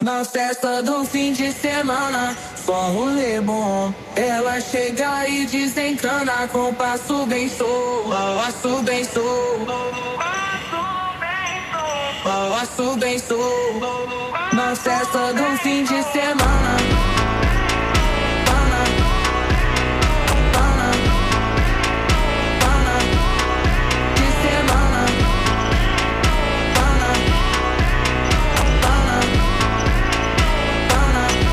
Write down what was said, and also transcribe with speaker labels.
Speaker 1: Na festa do fim de semana, só um rolê bom. Ela chega e desencana com passo bem sou, passo bem sou, passo bem sou. Na festa do fim de semana.